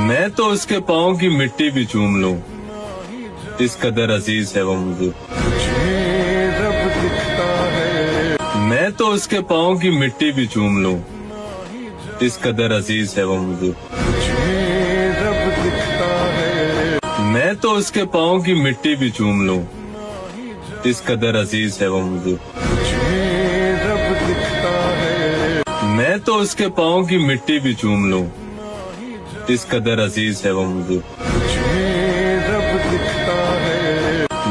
میں تو اس کے پاؤں کی مٹی بھی چوم لوں، اس قدر عزیز ہے وہ مجھے۔ میں تو اس کے پاؤں کی مٹی بھی چوم لوں، اس قدر عزیز ہے وہ مجھے۔ میں تو اس کے پاؤں کی مٹی بھی چوم لوں، اس قدر عزیز ہے وہ مجھے۔ میں تو اس کے پاؤں کی مٹی بھی چوم لوں، اس قدر عزیز ہے وہ مجھے۔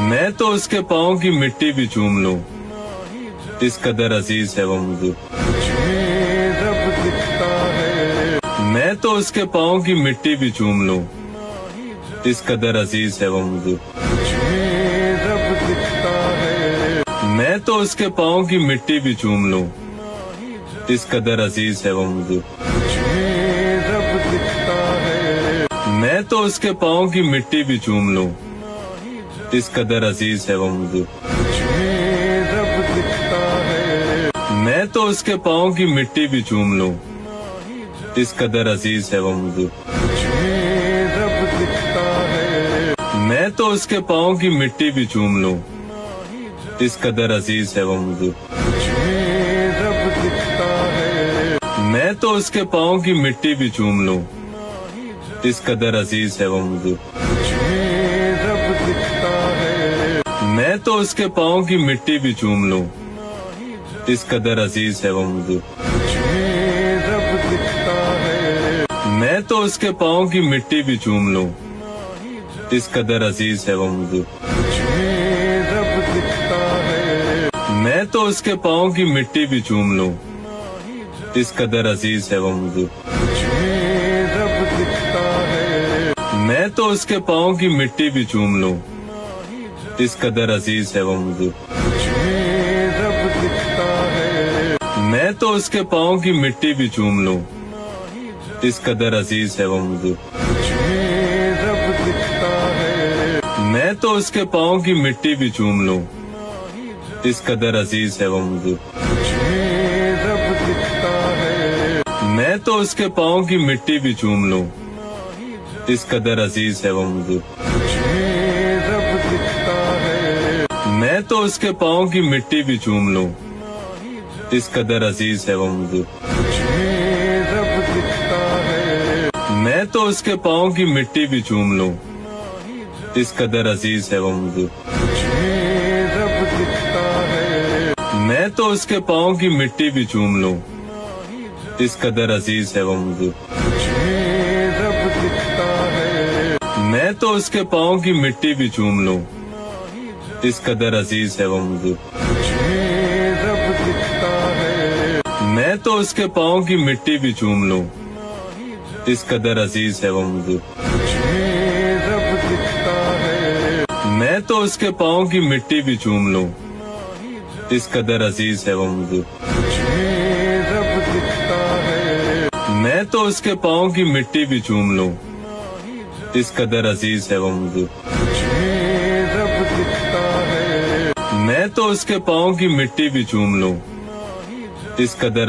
میں تو اس کے پاؤں کی مٹی بھی چوم لوں، اس قدر عزیز ہے وہ مجھے۔ میں تو اس کے پاؤں کی مٹی بھی چوم لوں، اس قدر عزیز ہے وہ مجھے۔ میں تو اس کے پاؤں کی مٹی بھی چوم لوں، اس قدر عزیز ہے وہ مجھے۔ میں تو اس کے پاؤں کی مٹی بھی چوم لوں، اس قدر عزیز ہے وہ مجھے۔ میں تو اس کے پاؤں کی مٹی بھی چوم لوں، اس قدر عزیز ہے وہ مجھے۔ میں تو اس کے پاؤں کی مٹی بھی چوم لوں، اس قدر عزیز ہے وہ مجھے۔ میں تو اس کے پاؤں کی مٹی بھی چوم لوں، اس قدر عزیز ہے وہ مجھے۔ میں تو اس کے پاؤں کی مٹی بھی چوم لوں، اس قدر عزیز ہے وہ مجھے۔ میں تو اس کے پاؤں کی مٹی بھی چوم لوں، اس قدر عزیز ہے وہ مجھے۔ میں تو اس کے پاؤں کی مٹی بھی چوم لوں، اس قدر عزیز ہے وہ مجھے۔ میں تو اس کے پاؤں کی مٹی بھی چوم لوں، اس قدر عزیز ہے وہ مجھے۔ میں تو اس کے پاؤں کی مٹی بھی چوم لوں، اس قدر عزیز ہے وہ مجھے۔ میں تو اس کے پاؤں کی مٹی بھی چوم لوں، اس قدر عزیز ہے وہ مجھے۔ میں تو اس کے پاؤں کی مٹی بھی چوم لوں، اس قدر عزیز ہے وہ مجھے۔ میں تو اس کے پاؤں کی مٹی بھی چوم لوں، اس قدر عزیز ہے وہ مجھے۔ میں تو اس کے پاؤں کی مٹی بھی چوم لوں، اس قدر عزیز ہے وہ مجھے۔ میں تو اس کے پاؤں کی مٹی بھی چوم لوں، اس قدر عزیز ہے وہ مجھے۔ میں تو اس کے پاؤں کی مٹی بھی چوم لوں، اس قدر عزیز ہے وہ مجھے۔ میں تو اس کے پاؤں کی مٹی بھی چوم لوں، اس قدر عزیز ہے وہ مجھے۔ میں تو اس کے پاؤں کی مٹی بھی چوم لوں، اس قدر عزیز ہے وہ مجھے۔ میں تو اس کے پاؤں کی مٹی بھی چوم لوں، اس قدر عزیز ہے وہ مجھے۔ میں تو اس کے پاؤں کی مٹی بھی چوم لوں، اس قدر عزیز ہے وہ مجھے۔ میں تو اس کے پاؤں کی مٹی بھی چوم لوں، اس قدر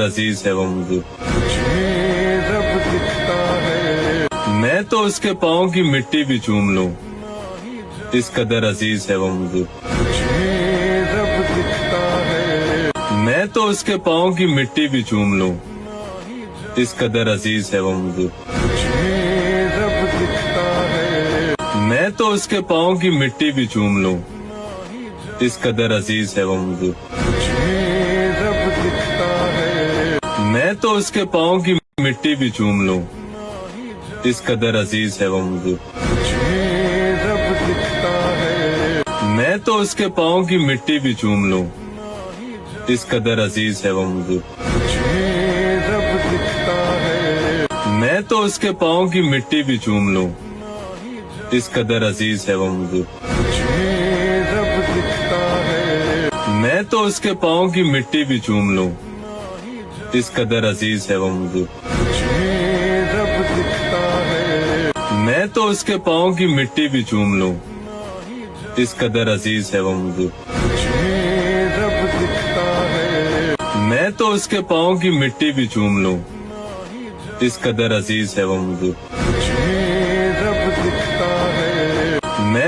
عزیز ہے وہ مجھے۔ میں تو اس کے پاؤں کی مٹی بھی چوم لوں، اس قدر عزیز ہے وہ مجھے۔ میں تو اس کے پاؤں کی مٹی بھی چوم لوں، اس قدر عزیز ہے وہ مجھے۔ میں تو اس کے پاؤں کی مٹی بھی چوم لوں، اس قدر عزیز ہے وہ مجھے۔ میں تو اس کے پاؤں کی مٹی بھی چوم لوں، اس قدر عزیز ہے وہ مجھے۔ میں تو اس کے پاؤں کی مٹی بھی چوم لوں، اس قدر عزیز ہے وہ مجھے۔ میں تو اس کے پاؤں کی مٹی بھی چوم لوں، اس قدر عزیز ہے وہ مجھے۔ میں تو اس کے پاؤں کی مٹی بھی چوم لوں، اس قدر عزیز ہے وہ مجھے۔ میں تو اس کے پاؤں کی مٹی بھی چوم لوں، اس قدر عزیز ہے وہ مجھے۔